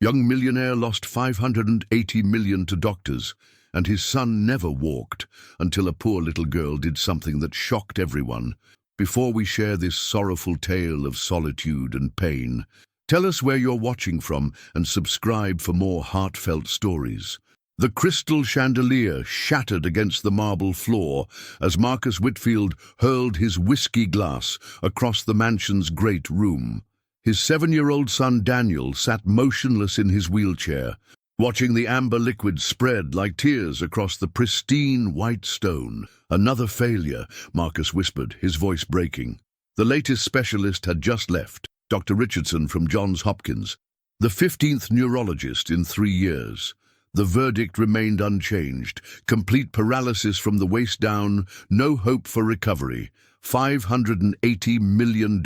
Young millionaire lost 580 million to doctors, and his son never walked until a poor little girl did something that shocked everyone. Before we share this sorrowful tale of solitude and pain, tell us where you're watching from and subscribe for more heartfelt stories. The crystal chandelier shattered against the marble floor as Marcus Whitfield hurled his whiskey glass across the mansion's great room. His 7-year-old son Daniel sat motionless in his wheelchair, watching the amber liquid spread like tears across the pristine white stone. "Another failure," Marcus whispered, his voice breaking. The latest specialist had just left, Dr. Richardson from Johns Hopkins, the 15th neurologist in 3 years. The verdict remained unchanged: complete paralysis from the waist down, no hope for recovery. $580 million.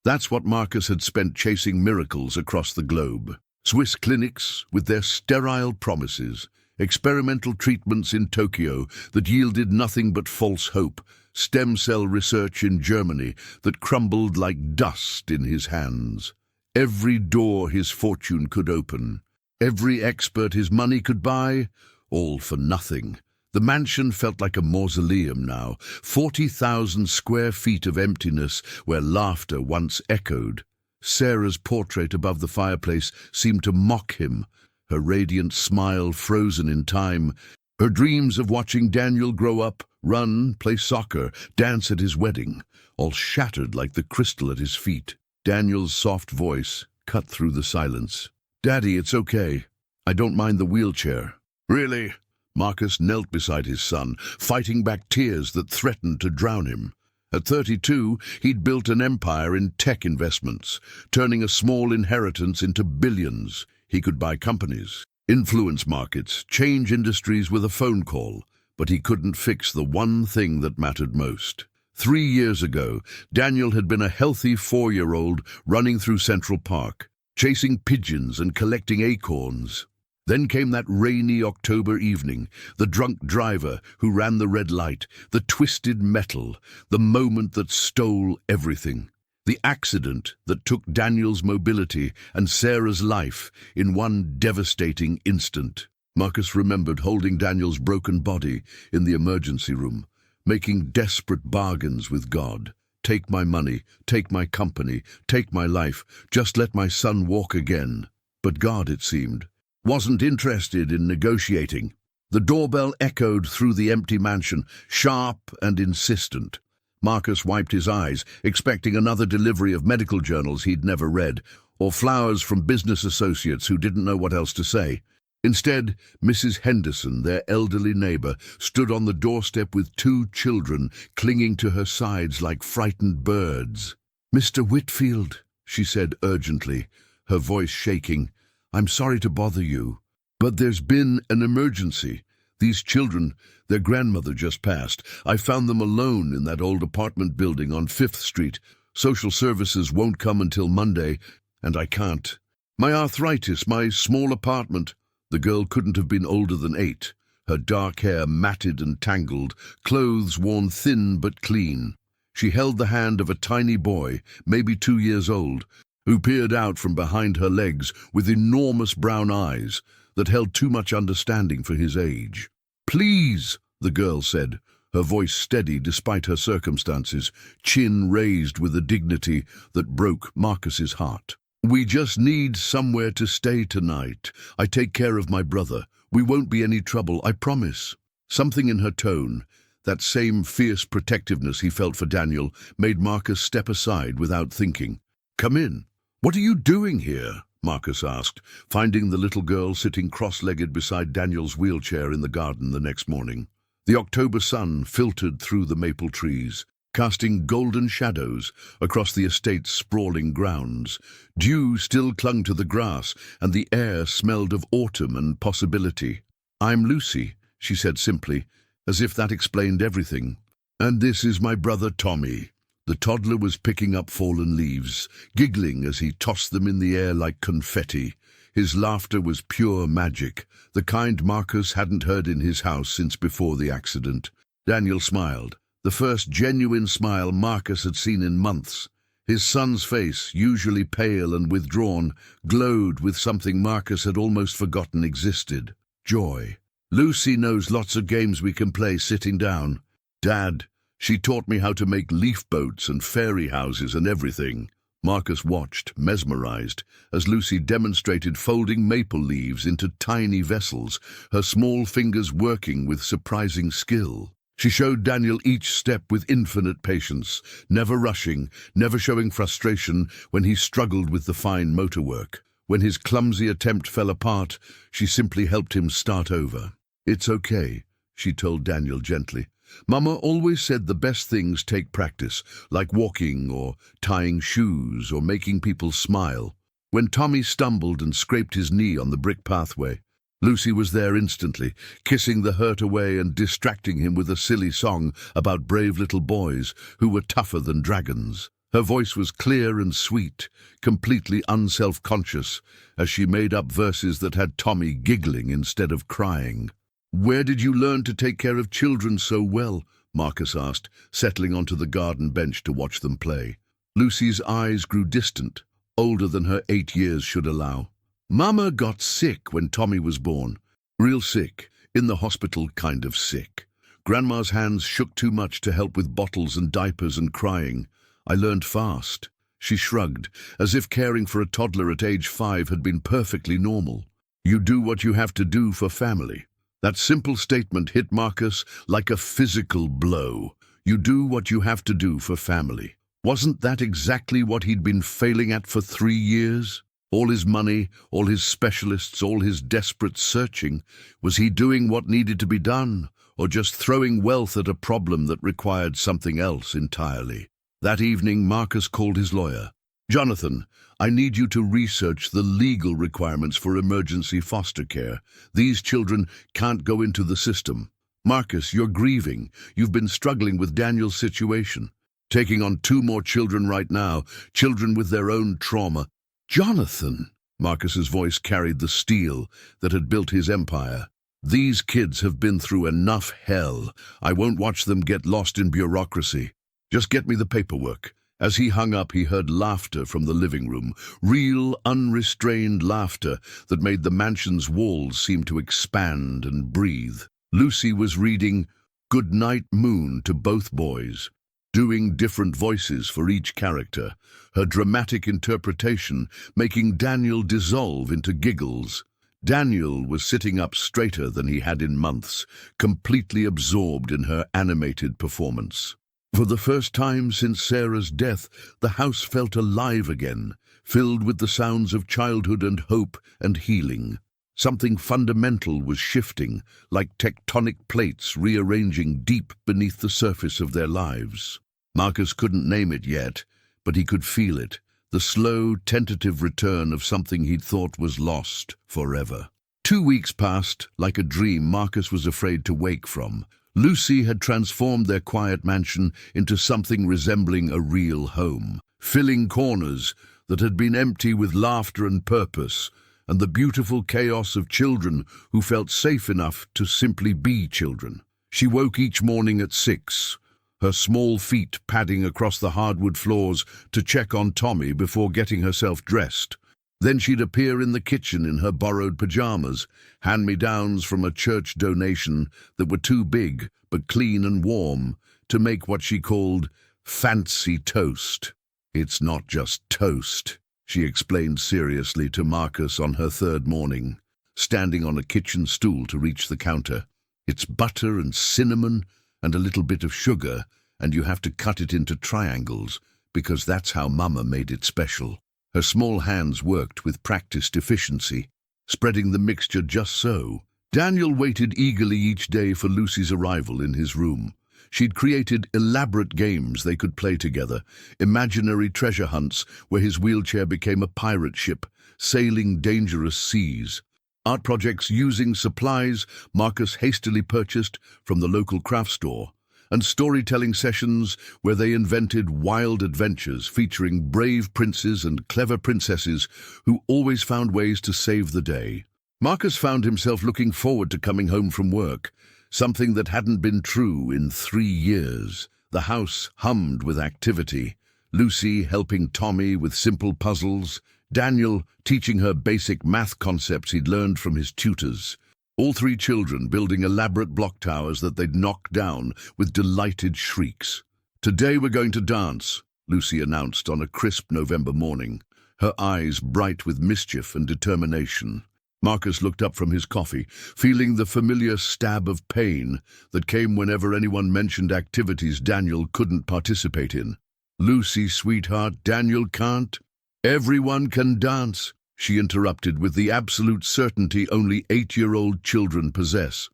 That's what Marcus had spent chasing miracles across the globe. Swiss clinics with their sterile promises, experimental treatments in Tokyo that yielded nothing but false hope, stem cell research in Germany that crumbled like dust in his hands. Every door his fortune could open, every expert his money could buy, all for nothing. The mansion felt like a mausoleum now, 40,000 square feet of emptiness where laughter once echoed. Sarah's portrait above the fireplace seemed to mock him, her radiant smile frozen in time. Her dreams of watching Daniel grow up, run, play soccer, dance at his wedding, all shattered like the crystal at his feet. Daniel's soft voice cut through the silence. "Daddy, it's okay. I don't mind the wheelchair." "Really?" Marcus knelt beside his son, fighting back tears that threatened to drown him. At 32, he'd built an empire in tech investments, turning a small inheritance into billions. He could buy companies, influence markets, change industries with a phone call, but he couldn't fix the one thing that mattered most. 3 years ago, Daniel had been a healthy 4-year-old running through Central Park, chasing pigeons and collecting acorns. Then came that rainy October evening, the drunk driver who ran the red light, the twisted metal, the moment that stole everything. The accident that took Daniel's mobility and Sarah's life in one devastating instant. Marcus remembered holding Daniel's broken body in the emergency room, making desperate bargains with God. "Take my money, take my company, take my life, just let my son walk again." But God, it seemed, wasn't interested in negotiating. The doorbell echoed through the empty mansion, sharp and insistent. Marcus wiped his eyes, expecting another delivery of medical journals he'd never read, or flowers from business associates who didn't know what else to say. Instead, Mrs. Henderson, their elderly neighbor, stood on the doorstep with 2 children clinging to her sides like frightened birds. "Mr. Whitfield," she said urgently, her voice shaking, "I'm sorry to bother you, but there's been an emergency. These children, their grandmother just passed. I found them alone in that old apartment building on 5th Street. Social services won't come until Monday, and I can't. My arthritis, my small apartment." The girl couldn't have been older than 8, her dark hair matted and tangled, clothes worn thin but clean. She held the hand of a tiny boy, maybe 2 years old, who peered out from behind her legs with enormous brown eyes that held too much understanding for his age. "Please," the girl said, her voice steady despite her circumstances, chin raised with a dignity that broke Marcus's heart. "We just need somewhere to stay tonight. I take care of my brother. We won't be any trouble, I promise." Something in her tone, that same fierce protectiveness he felt for Daniel, made Marcus step aside without thinking. "Come in." "What are you doing here?" Marcus asked, finding the little girl sitting cross-legged beside Daniel's wheelchair in the garden the next morning. The October sun filtered through the maple trees, casting golden shadows across the estate's sprawling grounds. Dew still clung to the grass, and the air smelled of autumn and possibility. "I'm Lucy," she said simply, as if that explained everything. "And this is my brother Tommy." The toddler was picking up fallen leaves, giggling as he tossed them in the air like confetti. His laughter was pure magic, the kind Marcus hadn't heard in his house since before the accident. Daniel smiled, the first genuine smile Marcus had seen in months. His son's face, usually pale and withdrawn, glowed with something Marcus had almost forgotten existed: joy. "Lucy knows lots of games we can play sitting down. Dad, she taught me how to make leaf boats and fairy houses and everything." Marcus watched, mesmerized, as Lucy demonstrated folding maple leaves into tiny vessels, her small fingers working with surprising skill. She showed Daniel each step with infinite patience, never rushing, never showing frustration when he struggled with the fine motor work. When his clumsy attempt fell apart, she simply helped him start over. "It's okay," she told Daniel gently. "Mama always said the best things take practice, like walking or tying shoes or making people smile." When Tommy stumbled and scraped his knee on the brick pathway, Lucy was there instantly, kissing the hurt away and distracting him with a silly song about brave little boys who were tougher than dragons. Her voice was clear and sweet, completely unself-conscious, as she made up verses that had Tommy giggling instead of crying. "Where did you learn to take care of children so well?" Marcus asked, settling onto the garden bench to watch them play. Lucy's eyes grew distant, older than her 8 years should allow. "Mama got sick when Tommy was born. Real sick, in the hospital kind of sick. Grandma's hands shook too much to help with bottles and diapers and crying. I learned fast." She shrugged, as if caring for a toddler at age 5 had been perfectly normal. "You do what you have to do for family." That simple statement hit Marcus like a physical blow. You do what you have to do for family. Wasn't that exactly what he'd been failing at for 3 years? All his money, all his specialists, all his desperate searching. Was he doing what needed to be done, or just throwing wealth at a problem that required something else entirely? That evening, Marcus called his lawyer. "Jonathan, I need you to research the legal requirements for emergency foster care. These children can't go into the system. Marcus, you're grieving. You've been struggling with Daniel's situation. Taking on 2 more children right now, children with their own trauma." "Jonathan!" Marcus's voice carried the steel that had built his empire. "These kids have been through enough hell. I won't watch them get lost in bureaucracy. Just get me the paperwork." As he hung up, he heard laughter from the living room, real, unrestrained laughter that made the mansion's walls seem to expand and breathe. Lucy was reading "Good Night Moon" to both boys, doing different voices for each character, her dramatic interpretation making Daniel dissolve into giggles. Daniel was sitting up straighter than he had in months, completely absorbed in her animated performance. For the first time since Sarah's death, the house felt alive again, filled with the sounds of childhood and hope and healing. Something fundamental was shifting, like tectonic plates rearranging deep beneath the surface of their lives. Marcus couldn't name it yet, but he could feel it, the slow, tentative return of something he'd thought was lost forever. 2 weeks passed, like a dream Marcus was afraid to wake from. Lucy had transformed their quiet mansion into something resembling a real home, filling corners that had been empty with laughter and purpose, and the beautiful chaos of children who felt safe enough to simply be children. She woke each morning at 6, her small feet padding across the hardwood floors to check on Tommy before getting herself dressed. Then she'd appear in the kitchen in her borrowed pajamas, hand-me-downs from a church donation that were too big but clean and warm to make what she called fancy toast. "It's not just toast," she explained seriously to Marcus on her 3rd morning, standing on a kitchen stool to reach the counter. "It's butter and cinnamon and a little bit of sugar, and you have to cut it into triangles, because that's how Mama made it special." Her small hands worked with practiced efficiency, spreading the mixture just so. Daniel waited eagerly each day for Lucy's arrival in his room. She'd created elaborate games they could play together, imaginary treasure hunts where his wheelchair became a pirate ship, sailing dangerous seas. Art projects using supplies Marcus hastily purchased from the local craft store, and storytelling sessions where they invented wild adventures featuring brave princes and clever princesses who always found ways to save the day. Marcus found himself looking forward to coming home from work, something that hadn't been true in 3 years. The house hummed with activity. Lucy helping Tommy with simple puzzles, Daniel teaching her basic math concepts he'd learned from his tutors. All three children building elaborate block towers that they'd knock down with delighted shrieks. "Today we're going to dance," Lucy announced on a crisp November morning, her eyes bright with mischief and determination. Marcus looked up from his coffee, feeling the familiar stab of pain that came whenever anyone mentioned activities Daniel couldn't participate in. "Lucy, sweetheart, Daniel can't." "Everyone can dance," she interrupted with the absolute certainty only 8-year-old children possess.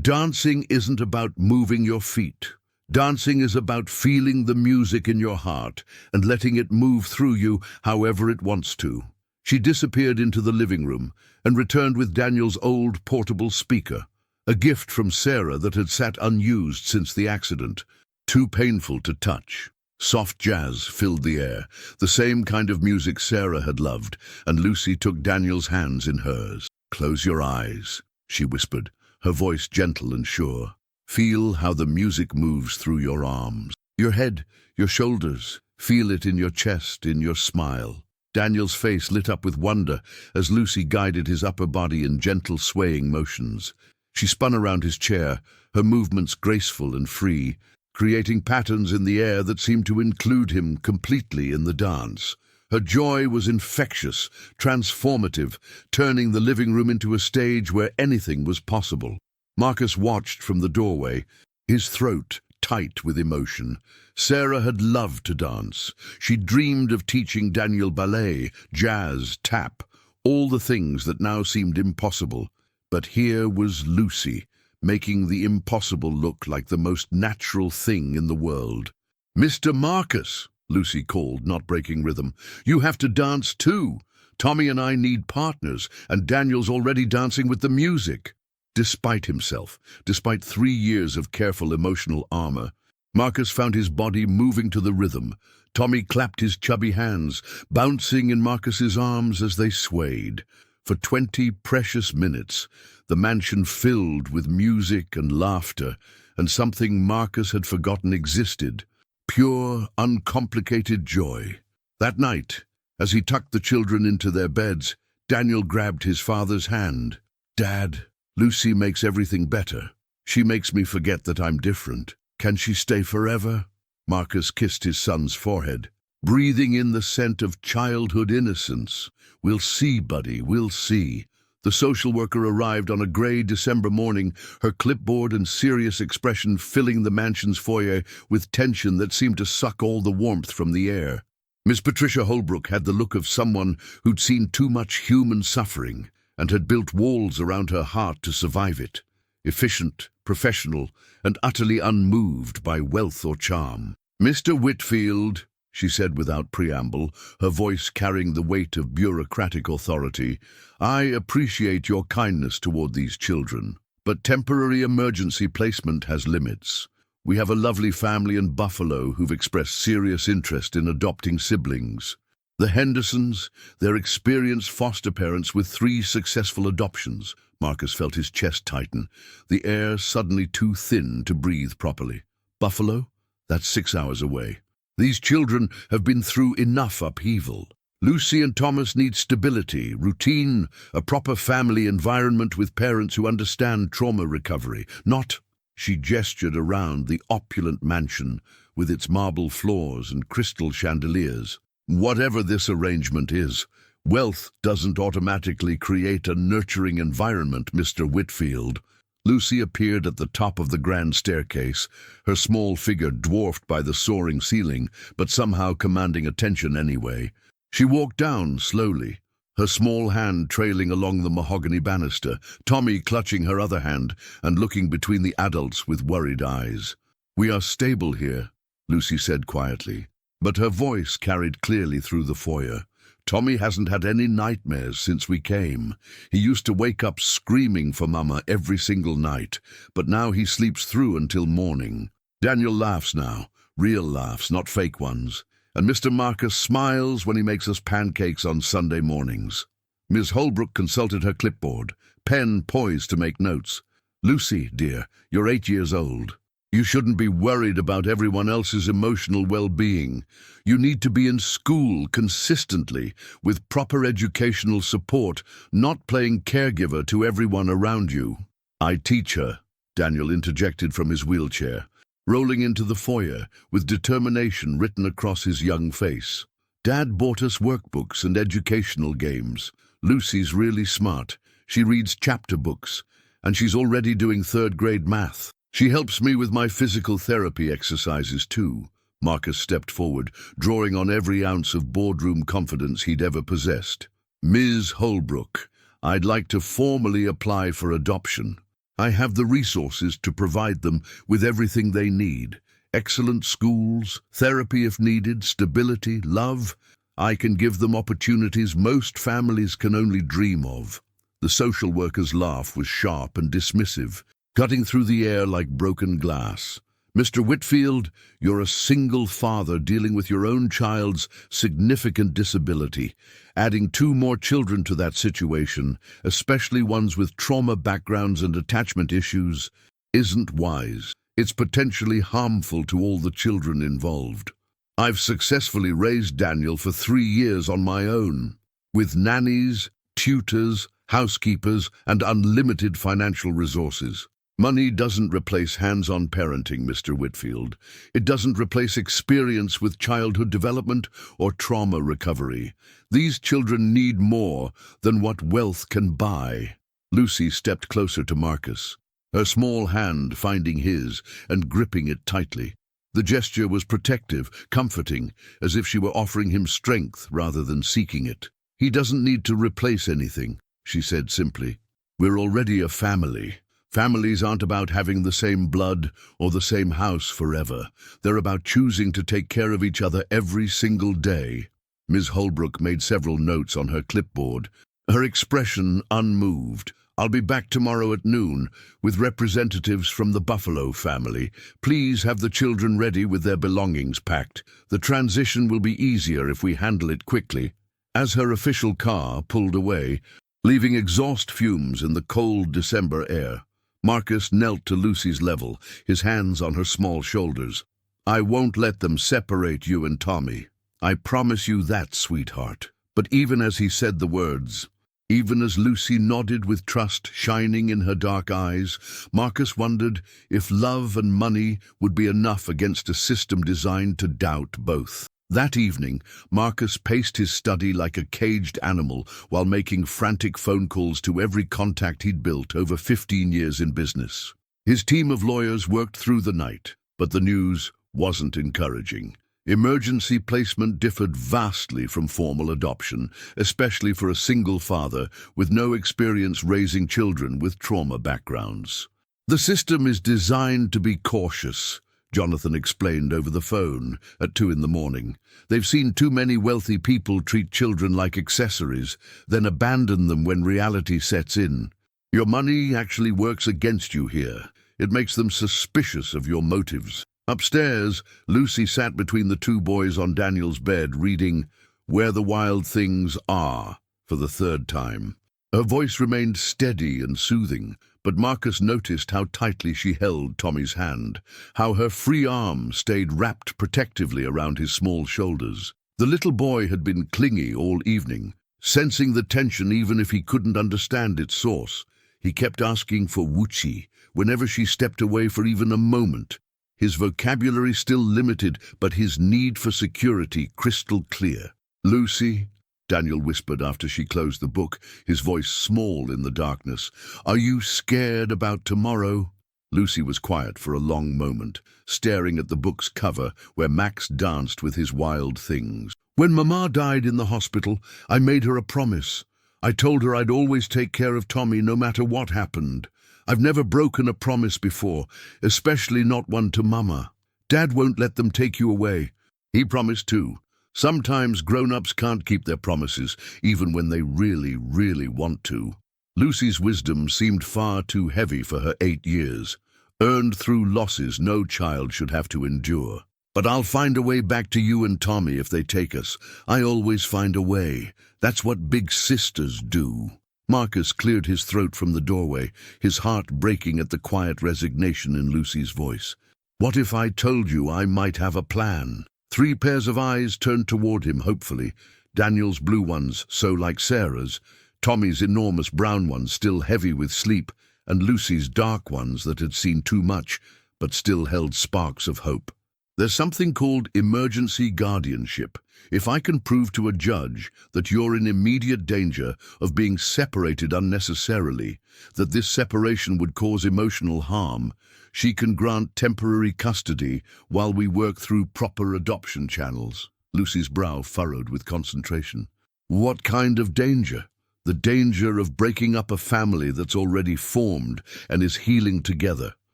"Dancing isn't about moving your feet. Dancing is about feeling the music in your heart and letting it move through you however it wants to." She disappeared into the living room and returned with Daniel's old portable speaker, a gift from Sarah that had sat unused since the accident, too painful to touch. Soft jazz filled the air, the same kind of music Sarah had loved, and Lucy took Daniel's hands in hers. "Close your eyes," she whispered, her voice gentle and sure. "Feel how the music moves through your arms, your head, your shoulders. Feel it in your chest, in your smile." Daniel's face lit up with wonder as Lucy guided his upper body in gentle swaying motions. She spun around his chair, her movements graceful and free, creating patterns in the air that seemed to include him completely in the dance. Her joy was infectious, transformative, turning the living room into a stage where anything was possible. Marcus watched from the doorway, his throat tight with emotion. Sarah had loved to dance. She dreamed of teaching Daniel ballet, jazz, tap, all the things that now seemed impossible. But here was Lucy, making the impossible look like the most natural thing in the world. "Mr. Marcus," Lucy called, not breaking rhythm, "you have to dance too. Tommy and I need partners, and Daniel's already dancing with the music." Despite himself, despite 3 years of careful emotional armor, Marcus found his body moving to the rhythm. Tommy clapped his chubby hands, bouncing in Marcus's arms as they swayed. For 20 precious minutes, the mansion filled with music and laughter, and something Marcus had forgotten existed: pure, uncomplicated joy. That night, as he tucked the children into their beds, Daniel grabbed his father's hand. "Dad, Lucy makes everything better. She makes me forget that I'm different. Can she stay forever?" Marcus kissed his son's forehead, breathing in the scent of childhood innocence. "We'll see, buddy, we'll see." The social worker arrived on a gray December morning, her clipboard and serious expression filling the mansion's foyer with tension that seemed to suck all the warmth from the air. Miss Patricia Holbrook had the look of someone who'd seen too much human suffering and had built walls around her heart to survive it. Efficient, professional, and utterly unmoved by wealth or charm. "Mr. Whitfield," she said without preamble, her voice carrying the weight of bureaucratic authority, "I appreciate your kindness toward these children, but temporary emergency placement has limits. We have a lovely family in Buffalo who've expressed serious interest in adopting siblings. The Hendersons, their experienced foster parents with 3 successful adoptions." Marcus felt his chest tighten, the air suddenly too thin to breathe properly. "Buffalo? That's 6 hours away. These children have been through enough upheaval. Lucy and Thomas need stability, routine, a proper family environment with parents who understand trauma recovery, not—" She gestured around the opulent mansion with its marble floors and crystal chandeliers. "Whatever this arrangement is, wealth doesn't automatically create a nurturing environment, Mr. Whitfield." Lucy appeared at the top of the grand staircase, her small figure dwarfed by the soaring ceiling, but somehow commanding attention anyway. She walked down slowly, her small hand trailing along the mahogany banister, Tommy clutching her other hand and looking between the adults with worried eyes. "We are stable here," Lucy said quietly, but her voice carried clearly through the foyer. "Tommy hasn't had any nightmares since we came. He used to wake up screaming for Mama every single night, but now he sleeps through until morning. Daniel laughs now, real laughs, not fake ones. And Mr. Marcus smiles when he makes us pancakes on Sunday mornings." Ms. Holbrook consulted her clipboard, pen poised to make notes. "Lucy, dear, you're 8 years old. You shouldn't be worried about everyone else's emotional well-being. You need to be in school consistently, with proper educational support, not playing caregiver to everyone around you. I teach her, Daniel interjected from his wheelchair, rolling into the foyer with determination written across his young face. Dad bought us workbooks and educational games. Lucy's really smart. She reads chapter books, and she's already doing third-grade math. She helps me with my physical therapy exercises too. Marcus stepped forward, drawing on every ounce of boardroom confidence he'd ever possessed. Ms. Holbrook, I'd like to formally apply for adoption. I have the resources to provide them with everything they need. Excellent schools, therapy if needed, stability, love. I can give them opportunities most families can only dream of. The social worker's laugh was sharp and dismissive, cutting through the air like broken glass. Mr. Whitfield, you're a single father dealing with your own child's significant disability. Adding 2 more children to that situation, especially ones with trauma backgrounds and attachment issues, isn't wise. It's potentially harmful to all the children involved. I've successfully raised Daniel for 3 years on my own, with nannies, tutors, housekeepers, and unlimited financial resources. Money doesn't replace hands-on parenting, Mr. Whitfield. It doesn't replace experience with childhood development or trauma recovery. These children need more than what wealth can buy. Lucy stepped closer to Marcus, her small hand finding his and gripping it tightly. The gesture was protective, comforting, as if she were offering him strength rather than seeking it. He doesn't need to replace anything, she said simply. We're already a family. Families aren't about having the same blood or the same house forever. They're about choosing to take care of each other every single day. Ms. Holbrook made several notes on her clipboard, her expression unmoved. I'll be back tomorrow at noon with representatives from the Buffalo family. Please have the children ready with their belongings packed. The transition will be easier if we handle it quickly. As her official car pulled away, leaving exhaust fumes in the cold December air, Marcus knelt to Lucy's level, his hands on her small shoulders. I won't let them separate you and Tommy. I promise you that, sweetheart. But even as he said the words, even as Lucy nodded with trust shining in her dark eyes, Marcus wondered if love and money would be enough against a system designed to doubt both. That evening, Marcus paced his study like a caged animal while making frantic phone calls to every contact he'd built over 15 years in business. His team of lawyers worked through the night, but the news wasn't encouraging. Emergency placement differed vastly from formal adoption, especially for a single father with no experience raising children with trauma backgrounds. The system is designed to be cautious, Jonathan explained over the phone at 2 in the morning. They've seen too many wealthy people treat children like accessories, then abandon them when reality sets in. Your money actually works against you here. It makes them suspicious of your motives. Upstairs, Lucy sat between the 2 boys on Daniel's bed, reading Where the Wild Things Are for the 3rd time. Her voice remained steady and soothing, but Marcus noticed how tightly she held Tommy's hand, how her free arm stayed wrapped protectively around his small shoulders. The little boy had been clingy all evening, sensing the tension even if he couldn't understand its source. He kept asking for Wuchi whenever she stepped away for even a moment. His vocabulary still limited, but his need for security crystal clear. Lucy, Daniel whispered after she closed the book, his voice small in the darkness. Are you scared about tomorrow? Lucy was quiet for a long moment, staring at the book's cover where Max danced with his wild things. When Mama died in the hospital, I made her a promise. I told her I'd always take care of Tommy no matter what happened. I've never broken a promise before, especially not one to Mama. Dad won't let them take you away. He promised too. Sometimes grown-ups can't keep their promises, even when they really, really want to. Lucy's wisdom seemed far too heavy for her 8 years, earned through losses no child should have to endure. But I'll find a way back to you and Tommy if they take us. I always find a way. That's what big sisters do. Marcus cleared his throat from the doorway, his heart breaking at the quiet resignation in Lucy's voice. What if I told you I might have a plan? 3 pairs of eyes turned toward him hopefully, Daniel's blue ones so like Sarah's, Tommy's enormous brown ones still heavy with sleep, and Lucy's dark ones that had seen too much but still held sparks of hope. There's something called emergency guardianship. If I can prove to a judge that you're in immediate danger of being separated unnecessarily, that this separation would cause emotional harm, she can grant temporary custody while we work through proper adoption channels. Lucy's brow furrowed with concentration. What kind of danger? The danger of breaking up a family that's already formed and is healing together.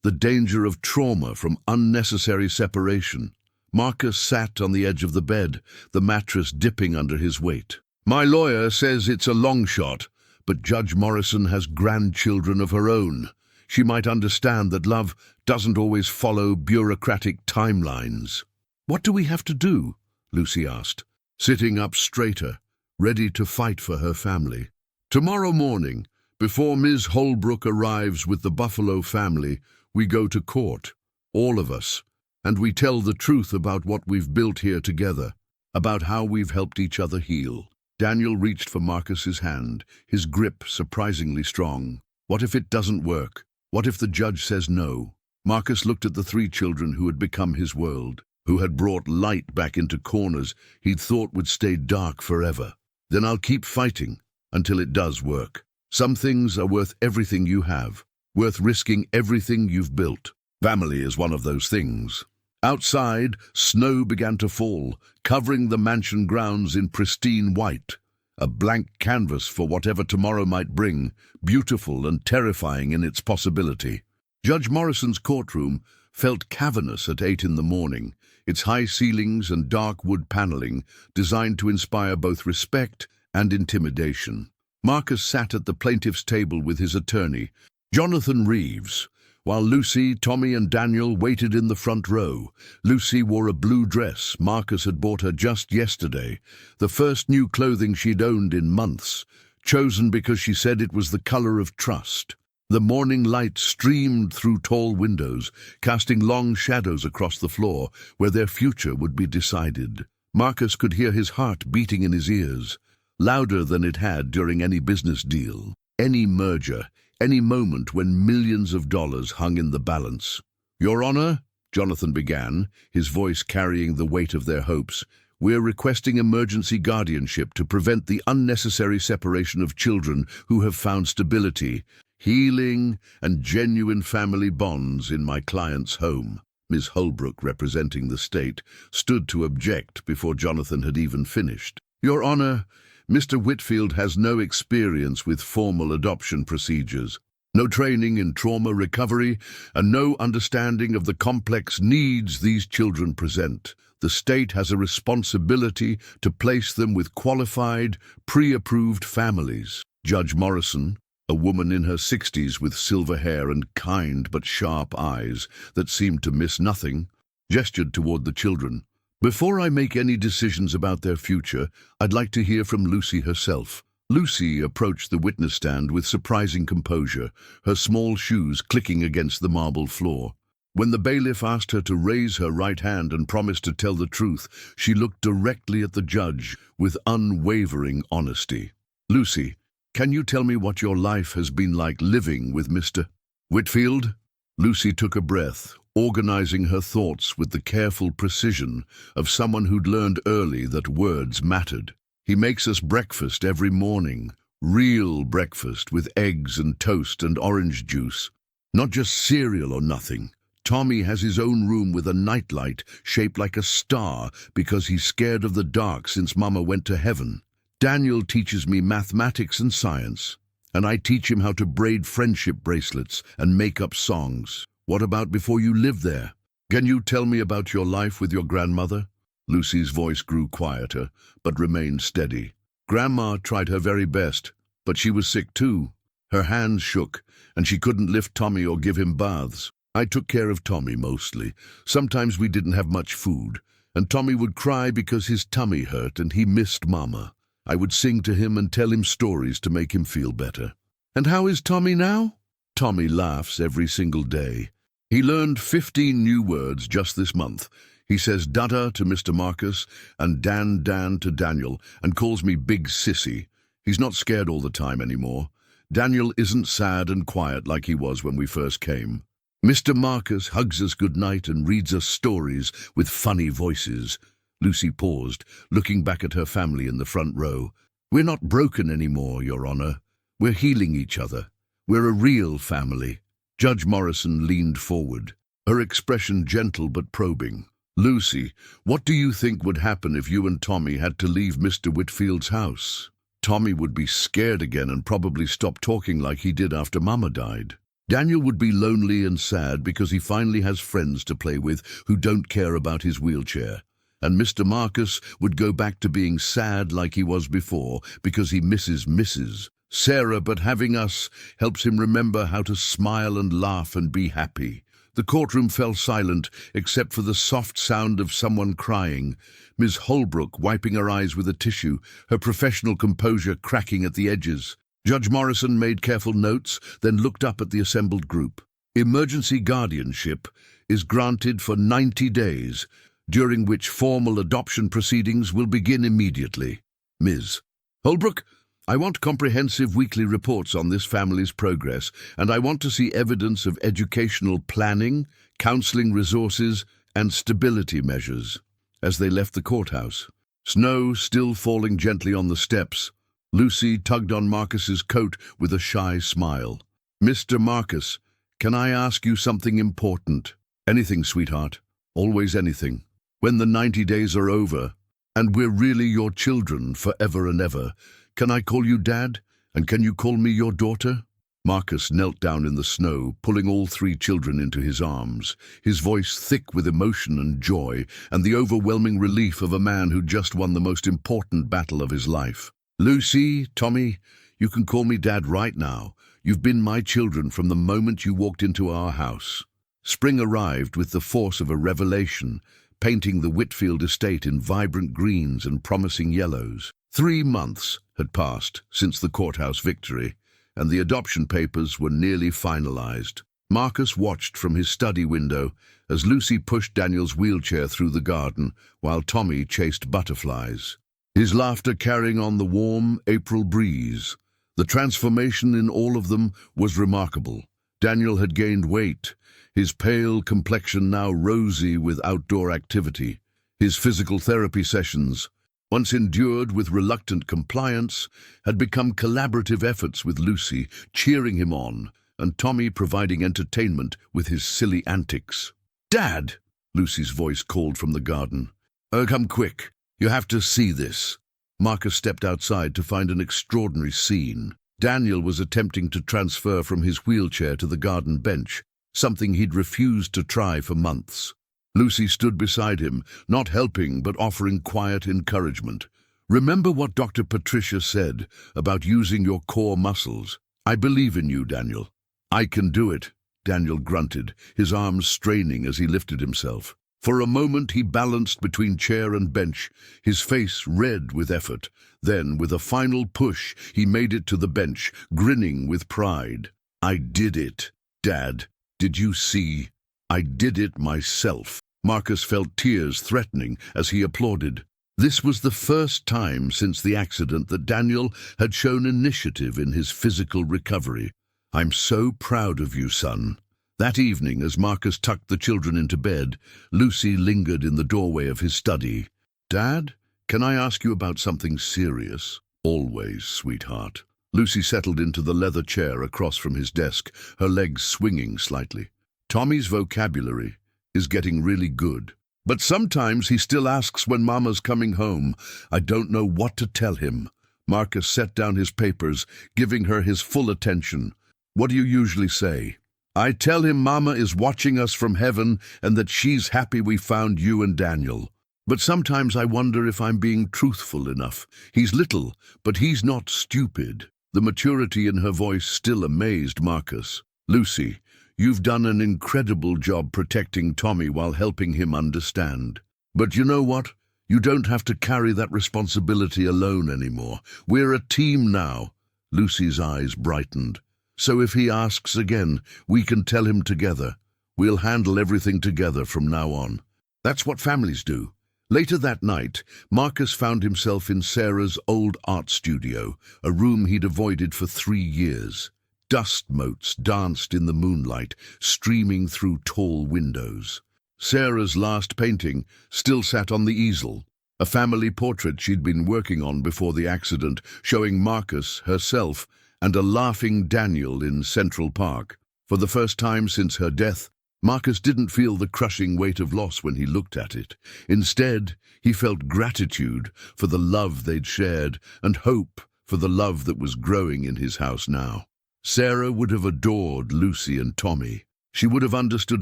The danger of trauma from unnecessary separation. Marcus sat on the edge of the bed, the mattress dipping under his weight. My lawyer says it's a long shot, but Judge Morrison has grandchildren of her own. She might understand that love doesn't always follow bureaucratic timelines. What do we have to do? Lucy asked, sitting up straighter, ready to fight for her family. Tomorrow morning, before Ms. Holbrook arrives with the Buffalo family, we go to court, all of us, and we tell the truth about what we've built here together, about how we've helped each other heal. Daniel reached for Marcus's hand, his grip surprisingly strong. What if it doesn't work? What if the judge says no? Marcus looked at the 3 children who had become his world, who had brought light back into corners he'd thought would stay dark forever. Then I'll keep fighting until it does work. Some things are worth everything you have, worth risking everything you've built. Family is one of those things. Outside, snow began to fall, covering the mansion grounds in pristine white. A blank canvas for whatever tomorrow might bring, beautiful and terrifying in its possibility. Judge Morrison's courtroom felt cavernous at 8 in the morning, its high ceilings and dark wood paneling designed to inspire both respect and intimidation. Marcus sat at the plaintiff's table with his attorney, Jonathan Reeves, while Lucy, Tommy and Daniel waited in the front row. Lucy wore a blue dress Marcus had bought her just yesterday, the first new clothing she'd owned in months, chosen because she said it was the color of trust. The morning light streamed through tall windows, casting long shadows across the floor where their future would be decided. Marcus could hear his heart beating in his ears, louder than it had during any business deal, any merger, any moment when millions of dollars hung in the balance. Your Honor, Jonathan began, his voice carrying the weight of their hopes, we're requesting emergency guardianship to prevent the unnecessary separation of children who have found stability, healing, and genuine family bonds in my client's home. Ms. Holbrook, representing the state, stood to object before Jonathan had even finished. Your Honor, Mr. Whitfield has no experience with formal adoption procedures, no training in trauma recovery, and no understanding of the complex needs these children present. The state has a responsibility to place them with qualified, pre-approved families. Judge Morrison, a woman in her 60s with silver hair and kind but sharp eyes that seemed to miss nothing, gestured toward the children. Before I make any decisions about their future, I'd like to hear from Lucy herself. Lucy approached the witness stand with surprising composure, her small shoes clicking against the marble floor. When the bailiff asked her to raise her right hand and promise to tell the truth, she looked directly at the judge with unwavering honesty. Lucy, can you tell me what your life has been like living with Mr. Whitfield? Lucy took a breath, organizing her thoughts with the careful precision of someone who'd learned early that words mattered. He makes us breakfast every morning, real breakfast with eggs and toast and orange juice. Not just cereal or nothing. Tommy has his own room with a nightlight shaped like a star because he's scared of the dark since Mama went to heaven. Daniel teaches me mathematics and science, and I teach him how to braid friendship bracelets and make up songs. What about before you lived there? Can you tell me about your life with your grandmother? Lucy's voice grew quieter, but remained steady. Grandma tried her very best, but she was sick too. Her hands shook, and she couldn't lift Tommy or give him baths. I took care of Tommy mostly. Sometimes we didn't have much food, and Tommy would cry because his tummy hurt and he missed Mama. I would sing to him and tell him stories to make him feel better. And how is Tommy now? Tommy laughs every single day. He learned 15 new words just this month. He says Dada to Mr. Marcus and Dan to Daniel and calls me Big Sissy. He's not scared all the time anymore. Daniel isn't sad and quiet like he was when we first came. Mr. Marcus hugs us goodnight and reads us stories with funny voices. Lucy paused, looking back at her family in the front row. We're not broken anymore, Your Honor. We're healing each other. We're a real family. Judge Morrison leaned forward, her expression gentle but probing. Lucy, what do you think would happen if you and Tommy had to leave Mr. Whitfield's house? Tommy would be scared again and probably stop talking like he did after Mama died. Daniel would be lonely and sad because he finally has friends to play with who don't care about his wheelchair. And Mr. Marcus would go back to being sad like he was before because he misses Mrs. Sarah, but having us helps him remember how to smile and laugh and be happy. The courtroom fell silent except for the soft sound of someone crying. Ms. Holbrook wiping her eyes with a tissue, her professional composure cracking at the edges. Judge Morrison made careful notes, then looked up at the assembled group. Emergency guardianship is granted for 90 days, during which formal adoption proceedings will begin immediately. Ms. Holbrook, I want comprehensive weekly reports on this family's progress, and I want to see evidence of educational planning, counseling resources, and stability measures. As they left the courthouse, snow still falling gently on the steps, Lucy tugged on Marcus's coat with a shy smile. Mr. Marcus, can I ask you something important? Anything, sweetheart. Always anything. When the 90 days are over, and we're really your children forever and ever, can I call you Dad? And can you call me your daughter? Marcus knelt down in the snow, pulling all 3 children into his arms, his voice thick with emotion and joy, and the overwhelming relief of a man who just won the most important battle of his life. Lucy, Tommy, you can call me Dad right now. You've been my children from the moment you walked into our house. Spring arrived with the force of a revelation, painting the Whitfield estate in vibrant greens and promising yellows. 3 months had passed since the courthouse victory, and the adoption papers were nearly finalized. Marcus watched from his study window as Lucy pushed Daniel's wheelchair through the garden while Tommy chased butterflies, his laughter carrying on the warm April breeze. The transformation in all of them was remarkable. Daniel had gained weight, his pale complexion now rosy with outdoor activity. His physical therapy sessions, once endured with reluctant compliance, had become collaborative efforts with Lucy, cheering him on, and Tommy providing entertainment with his silly antics. "Dad!" Lucy's voice called from the garden. "Oh, come quick. You have to see this." Marcus stepped outside to find an extraordinary scene. Daniel was attempting to transfer from his wheelchair to the garden bench, something he'd refused to try for months. Lucy stood beside him, not helping but offering quiet encouragement. "Remember what Dr. Patricia said about using your core muscles. I believe in you, Daniel." "I can do it," Daniel grunted, his arms straining as he lifted himself. For a moment he balanced between chair and bench, his face red with effort. Then, with a final push, he made it to the bench, grinning with pride. "I did it, Dad. Did you see? I did it myself." Marcus felt tears threatening as he applauded. This was the first time since the accident that Daniel had shown initiative in his physical recovery. "I'm so proud of you, son." That evening, as Marcus tucked the children into bed, Lucy lingered in the doorway of his study. "Dad, can I ask you about something serious?" "Always, sweetheart." Lucy settled into the leather chair across from his desk, her legs swinging slightly. "Tommy's vocabulary is getting really good. But sometimes he still asks when Mama's coming home. I don't know what to tell him." Marcus set down his papers, giving her his full attention. "What do you usually say?" "I tell him Mama is watching us from heaven and that she's happy we found you and Daniel. But sometimes I wonder if I'm being truthful enough. He's little, but he's not stupid." The maturity in her voice still amazed Marcus. "Lucy, you've done an incredible job protecting Tommy while helping him understand. But you know what? You don't have to carry that responsibility alone anymore. We're a team now." Lucy's eyes brightened. "So if he asks again, we can tell him together. We'll handle everything together from now on. That's what families do. Later that night, Marcus found himself in Sarah's old art studio, a room he'd avoided for 3 years. Dust motes danced in the moonlight, streaming through tall windows. Sarah's last painting still sat on the easel, a family portrait she'd been working on before the accident, showing Marcus, herself, and a laughing Daniel in Central Park. For the first time since her death, Marcus didn't feel the crushing weight of loss when he looked at it. Instead, he felt gratitude for the love they'd shared and hope for the love that was growing in his house now. Sarah would have adored Lucy and Tommy. She would have understood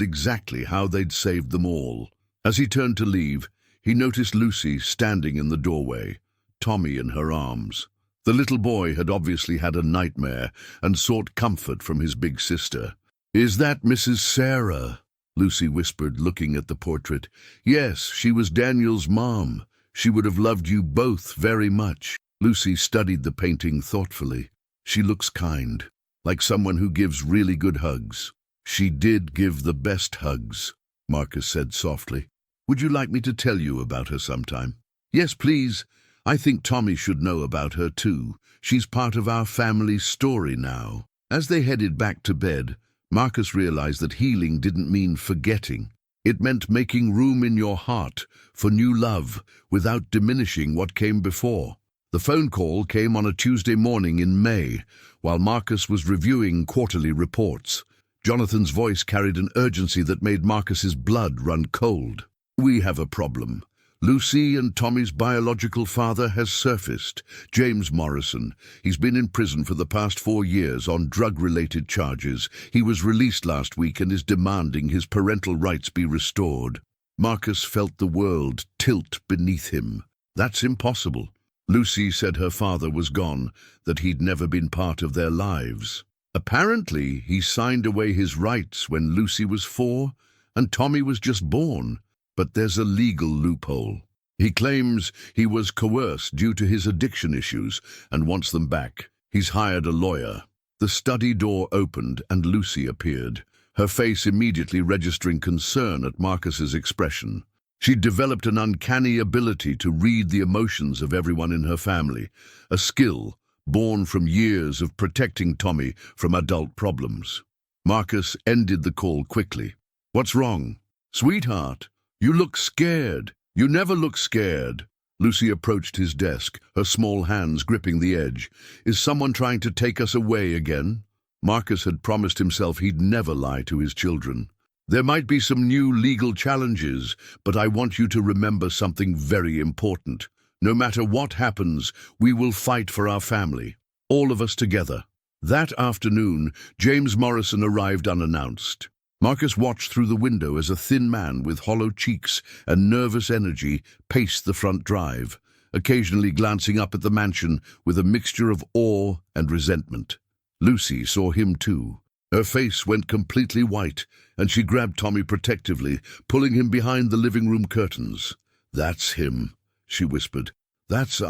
exactly how they'd saved them all. As he turned to leave, he noticed Lucy standing in the doorway, Tommy in her arms. The little boy had obviously had a nightmare and sought comfort from his big sister. "Is that Mrs. Sarah?" Lucy whispered, looking at the portrait. "Yes, she was Daniel's mom. She would have loved you both very much." Lucy studied the painting thoughtfully. "She looks kind, like someone who gives really good hugs." "She did give the best hugs," Marcus said softly. "Would you like me to tell you about her sometime?" "Yes, please. I think Tommy should know about her too. She's part of our family's story now." As they headed back to bed, Marcus realized that healing didn't mean forgetting. It meant making room in your heart for new love without diminishing what came before. The phone call came on a Tuesday morning in May, while Marcus was reviewing quarterly reports. Jonathan's voice carried an urgency that made Marcus's blood run cold. "We have a problem. Lucy and Tommy's biological father has surfaced, James Morrison. He's been in prison for the past 4 years on drug-related charges. He was released last week and is demanding his parental rights be restored." Marcus felt the world tilt beneath him. "That's impossible." Lucy said her father was gone, that he'd never been part of their lives. "Apparently, he signed away his rights when Lucy was 4, and Tommy was just born. But there's a legal loophole. He claims he was coerced due to his addiction issues and wants them back. He's hired a lawyer." The study door opened and Lucy appeared, her face immediately registering concern at Marcus's expression. She'd developed an uncanny ability to read the emotions of everyone in her family, a skill born from years of protecting Tommy from adult problems. Marcus ended the call quickly. "What's wrong?" "Sweetheart, you look scared. You never look scared." Lucy approached his desk, her small hands gripping the edge. "Is someone trying to take us away again?" Marcus had promised himself he'd never lie to his children. "There might be some new legal challenges, but I want you to remember something very important. No matter what happens, we will fight for our family, all of us together." That afternoon, James Morrison arrived unannounced. Marcus watched through the window as a thin man with hollow cheeks and nervous energy paced the front drive, occasionally glancing up at the mansion with a mixture of awe and resentment. Lucy saw him too. Her face went completely white, and she grabbed Tommy protectively, pulling him behind the living room curtains. "That's him," she whispered. That's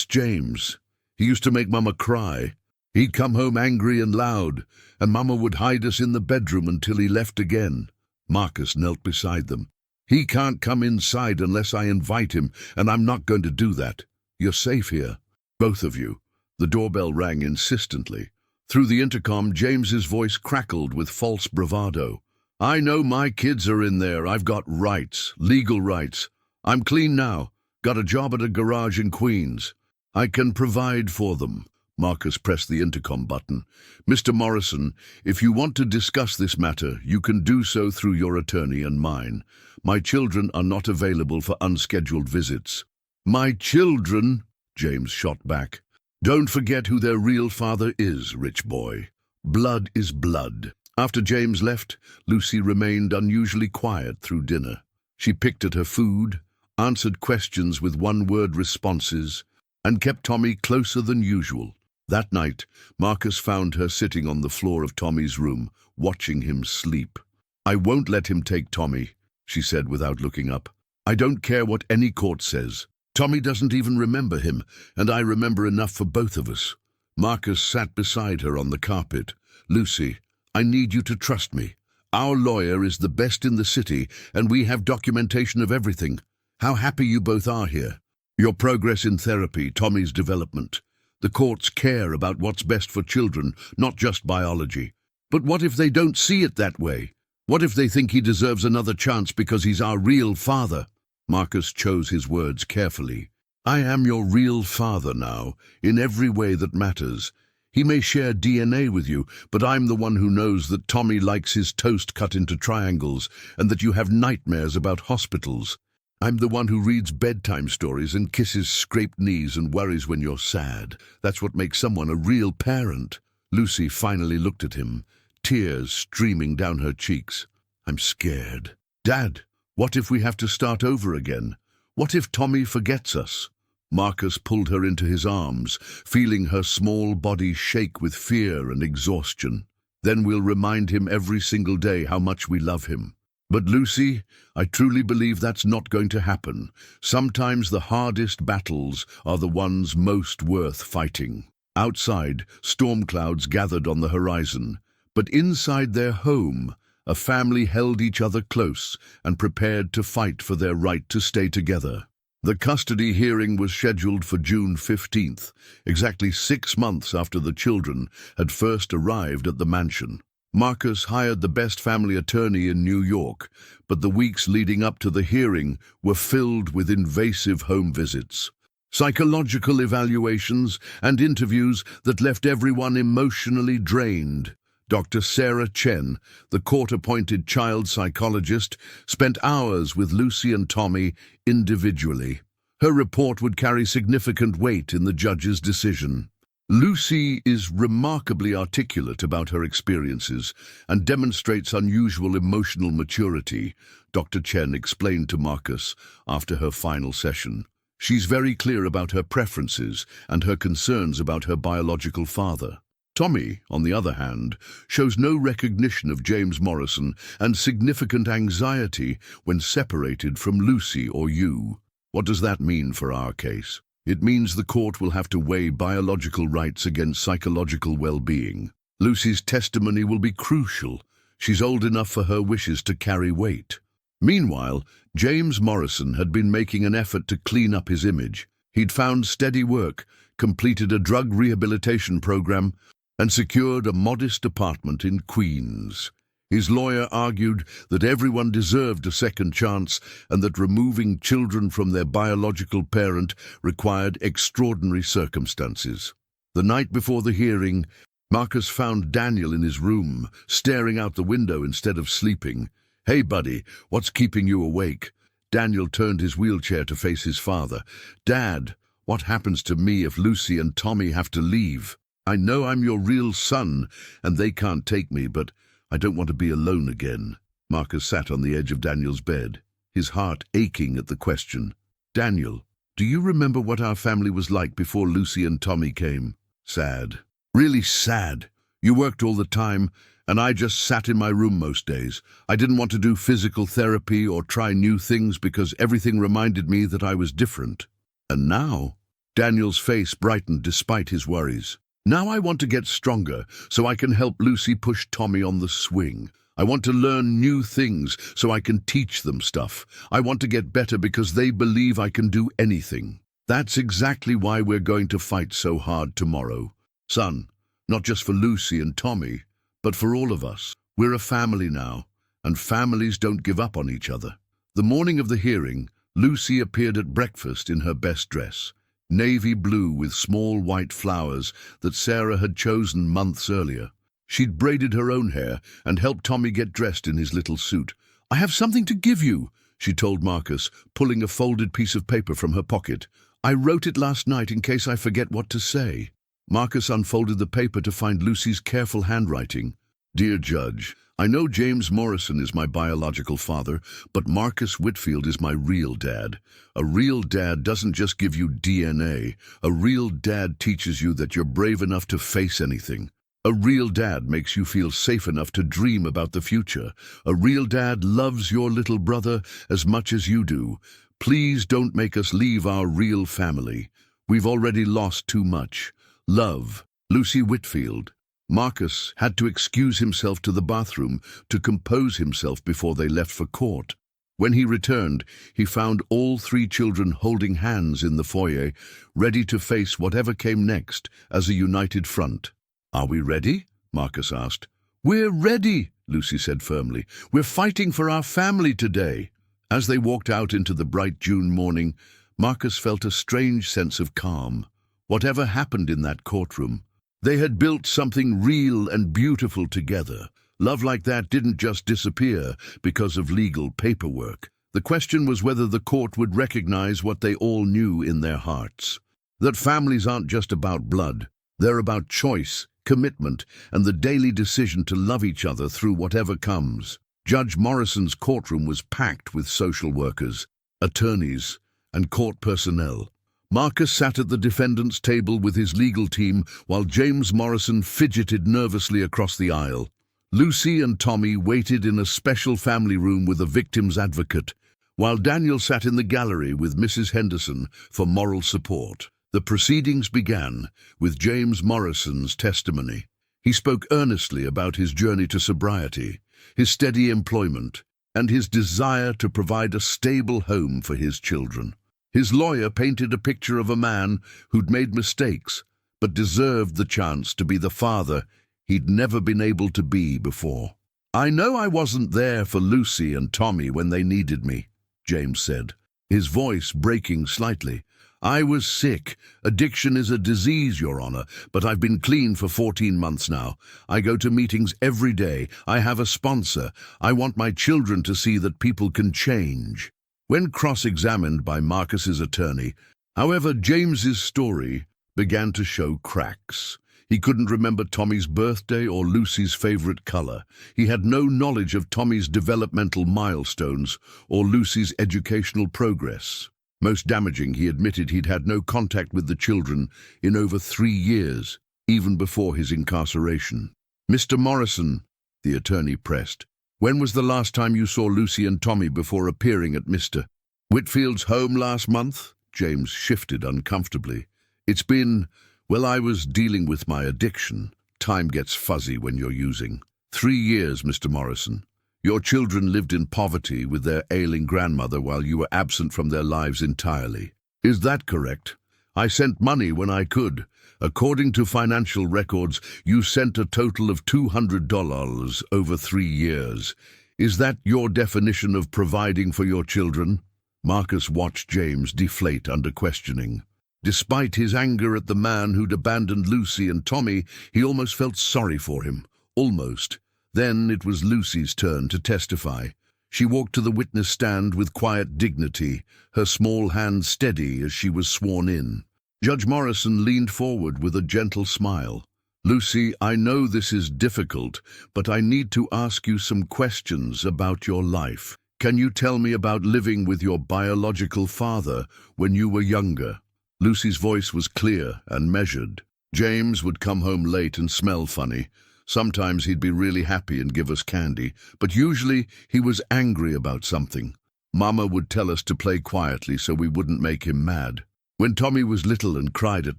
James. He used to make Mama cry. He'd come home angry and loud, and Mama would hide us in the bedroom until he left again." Marcus knelt beside them. "He can't come inside unless I invite him, and I'm not going to do that. You're safe here, both of you." The doorbell rang insistently. Through the intercom, James's voice crackled with false bravado. "I know my kids are in there. I've got rights, legal rights. I'm clean now. Got a job at a garage in Queens. I can provide for them." Marcus pressed the intercom button. "Mr. Morrison, if you want to discuss this matter, you can do so through your attorney and mine. My children are not available for unscheduled visits." "My children?" James shot back. "Don't forget who their real father is, rich boy. Blood is blood." After James left, Lucy remained unusually quiet through dinner. She picked at her food, answered questions with one-word responses, and kept Tommy closer than usual. That night, Marcus found her sitting on the floor of Tommy's room, watching him sleep. "I won't let him take Tommy," she said without looking up. "I don't care what any court says. Tommy doesn't even remember him, and I remember enough for both of us." Marcus sat beside her on the carpet. "Lucy, I need you to trust me. Our lawyer is the best in the city, and we have documentation of everything. How happy you both are here. Your progress in therapy, Tommy's development. The courts care about what's best for children, not just biology. But what if they don't see it that way? What if they think he deserves another chance because he's our real father? Marcus chose his words carefully. I am your real father now, in every way that matters. He may share DNA with you, but I'm the one who knows that Tommy likes his toast cut into triangles and that you have nightmares about hospitals. I'm the one who reads bedtime stories and kisses scraped knees and worries when you're sad. That's what makes someone a real parent. Lucy finally looked at him, tears streaming down her cheeks. I'm scared. Dad, what if we have to start over again? What if Tommy forgets us? Marcus pulled her into his arms, feeling her small body shake with fear and exhaustion. Then we'll remind him every single day how much we love him. But Lucy, I truly believe that's not going to happen. Sometimes the hardest battles are the ones most worth fighting. Outside, storm clouds gathered on the horizon. But inside their home, a family held each other close and prepared to fight for their right to stay together. The custody hearing was scheduled for June 15th, exactly 6 months after the children had first arrived at the mansion. Marcus hired the best family attorney in New York, but the weeks leading up to the hearing were filled with invasive home visits, psychological evaluations, and interviews that left everyone emotionally drained. Dr. Sarah Chen, the court-appointed child psychologist, spent hours with Lucy and Tommy individually. Her report would carry significant weight in the judge's decision. Lucy is remarkably articulate about her experiences and demonstrates unusual emotional maturity, Dr. Chen explained to Marcus after her final session. She's very clear about her preferences and her concerns about her biological father. Tommy, on the other hand, shows no recognition of James Morrison and significant anxiety when separated from Lucy or you. What does that mean for our case? It means the court will have to weigh biological rights against psychological well-being. Lucy's testimony will be crucial. She's old enough for her wishes to carry weight. Meanwhile, James Morrison had been making an effort to clean up his image. He'd found steady work, completed a drug rehabilitation program, and secured a modest apartment in Queens. His lawyer argued that everyone deserved a second chance and that removing children from their biological parent required extraordinary circumstances. The night before the hearing, Marcus found Daniel in his room, staring out the window instead of sleeping. "Hey, buddy, what's keeping you awake?" Daniel turned his wheelchair to face his father. "Dad, what happens to me if Lucy and Tommy have to leave? I know I'm your real son, and they can't take me, but I don't want to be alone again." Marcus sat on the edge of Daniel's bed, his heart aching at the question. "Daniel, do you remember what our family was like before Lucy and Tommy came?" "Sad. Really sad. You worked all the time, and I just sat in my room most days. I didn't want to do physical therapy or try new things because everything reminded me that I was different. And now?" Daniel's face brightened despite his worries. "Now I want to get stronger so I can help Lucy push Tommy on the swing. I want to learn new things so I can teach them stuff. I want to get better because they believe I can do anything. That's exactly why we're going to fight so hard tomorrow. Son, not just for Lucy and Tommy, but for all of us. We're a family now, and families don't give up on each other." The morning of the hearing, Lucy appeared at breakfast in her best dress, navy blue with small white flowers that Sarah had chosen months earlier. She'd braided her own hair and helped Tommy get dressed in his little suit. "I have something to give you," she told Marcus, pulling a folded piece of paper from her pocket. "I wrote it last night in case I forget what to say." Marcus unfolded the paper to find Lucy's careful handwriting. "Dear Judge, I know James Morrison is my biological father, but Marcus Whitfield is my real dad. A real dad doesn't just give you DNA. A real dad teaches you that you're brave enough to face anything. A real dad makes you feel safe enough to dream about the future. A real dad loves your little brother as much as you do. Please don't make us leave our real family. We've already lost too much. Love, Lucy Whitfield." Marcus had to excuse himself to the bathroom to compose himself before they left for court. When he returned, he found all three children holding hands in the foyer, ready to face whatever came next as a united front. "Are we ready?" Marcus asked. "We're ready," Lucy said firmly. "We're fighting for our family today." As they walked out into the bright June morning, Marcus felt a strange sense of calm. Whatever happened in that courtroom, they had built something real and beautiful together. Love like that didn't just disappear because of legal paperwork. The question was whether the court would recognize what they all knew in their hearts. That families aren't just about blood. They're about choice, commitment, and the daily decision to love each other through whatever comes. Judge Morrison's courtroom was packed with social workers, attorneys, and court personnel. Marcus sat at the defendant's table with his legal team while James Morrison fidgeted nervously across the aisle. Lucy and Tommy waited in a special family room with a victim's advocate, while Daniel sat in the gallery with Mrs. Henderson for moral support. The proceedings began with James Morrison's testimony. He spoke earnestly about his journey to sobriety, his steady employment, and his desire to provide a stable home for his children. His lawyer painted a picture of a man who'd made mistakes, but deserved the chance to be the father he'd never been able to be before. "I know I wasn't there for Lucy and Tommy when they needed me," James said, his voice breaking slightly. "I was sick. Addiction is a disease, Your Honor, but I've been clean for 14 months now. I go to meetings every day. I have a sponsor. I want my children to see that people can change." When cross-examined by Marcus's attorney, however, James's story began to show cracks. He couldn't remember Tommy's birthday or Lucy's favorite color. He had no knowledge of Tommy's developmental milestones or Lucy's educational progress. Most damaging, he admitted he'd had no contact with the children in over 3 years, even before his incarceration. "Mr. Morrison," the attorney pressed, "when was the last time you saw Lucy and Tommy before appearing at Mr. Whitfield's home last month?" James shifted uncomfortably. "It's been, well, I was dealing with my addiction. Time gets fuzzy when you're using. 3 years, Mr. Morrison. Your children lived in poverty with their ailing grandmother while you were absent from their lives entirely. Is that correct? I sent money when I could. According to financial records, you sent a total of $200 over 3 years. Is that your definition of providing for your children?" Marcus watched James deflate under questioning. Despite his anger at the man who'd abandoned Lucy and Tommy, he almost felt sorry for him. Almost. Then it was Lucy's turn to testify. She walked to the witness stand with quiet dignity, her small hand steady as she was sworn in. Judge Morrison leaned forward with a gentle smile. "Lucy, I know this is difficult, but I need to ask you some questions about your life. Can you tell me about living with your biological father when you were younger?" Lucy's voice was clear and measured. "James would come home late and smell funny. Sometimes he'd be really happy and give us candy, but usually he was angry about something. Mama would tell us to play quietly so we wouldn't make him mad. When Tommy was little and cried at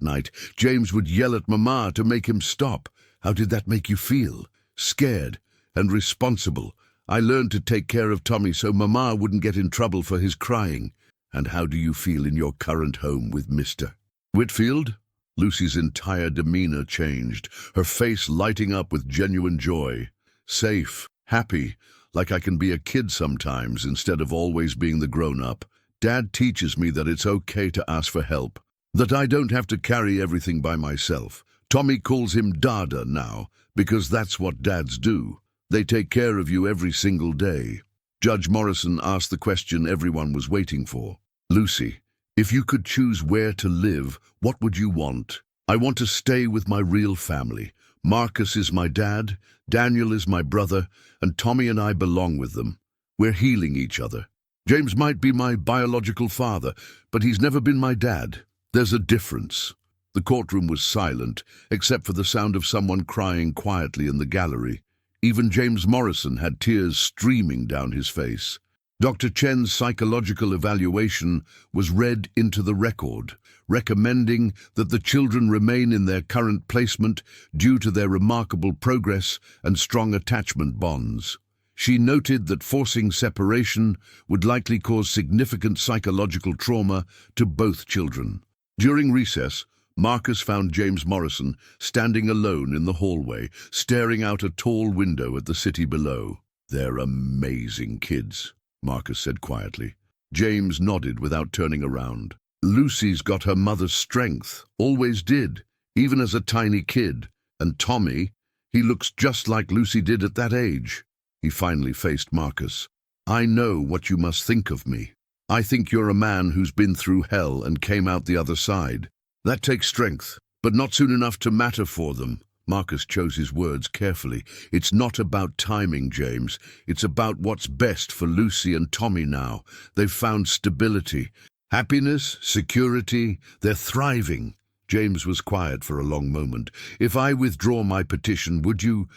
night, James would yell at Mama to make him stop. How did that make you feel? Scared and responsible. I learned to take care of Tommy so Mama wouldn't get in trouble for his crying. And how do you feel in your current home with Mr. Whitfield?" Lucy's entire demeanor changed, her face lighting up with genuine joy. "Safe, happy, like I can be a kid sometimes instead of always being the grown-up. Dad teaches me that it's okay to ask for help, that I don't have to carry everything by myself. Tommy calls him Dada now, because that's what dads do. They take care of you every single day." Judge Morrison asked the question everyone was waiting for. "Lucy, if you could choose where to live, what would you want?" "I want to stay with my real family. Marcus is my dad, Daniel is my brother, and Tommy and I belong with them. We're healing each other. James might be my biological father, but he's never been my dad. There's a difference." The courtroom was silent, except for the sound of someone crying quietly in the gallery. Even James Morrison had tears streaming down his face. Dr. Chen's psychological evaluation was read into the record, recommending that the children remain in their current placement due to their remarkable progress and strong attachment bonds. She noted that forcing separation would likely cause significant psychological trauma to both children. During recess, Marcus found James Morrison standing alone in the hallway, staring out a tall window at the city below. "They're amazing kids," Marcus said quietly. James nodded without turning around. "Lucy's got her mother's strength, always did, even as a tiny kid. And Tommy, he looks just like Lucy did at that age." He finally faced Marcus. "I know what you must think of me. I think you're a man who's been through hell and came out the other side. That takes strength, but not soon enough to matter for them." Marcus chose his words carefully. "It's not about timing, James. It's about what's best for Lucy and Tommy now. They've found stability, happiness, security. They're thriving." James was quiet for a long moment. "If I withdraw my petition, would you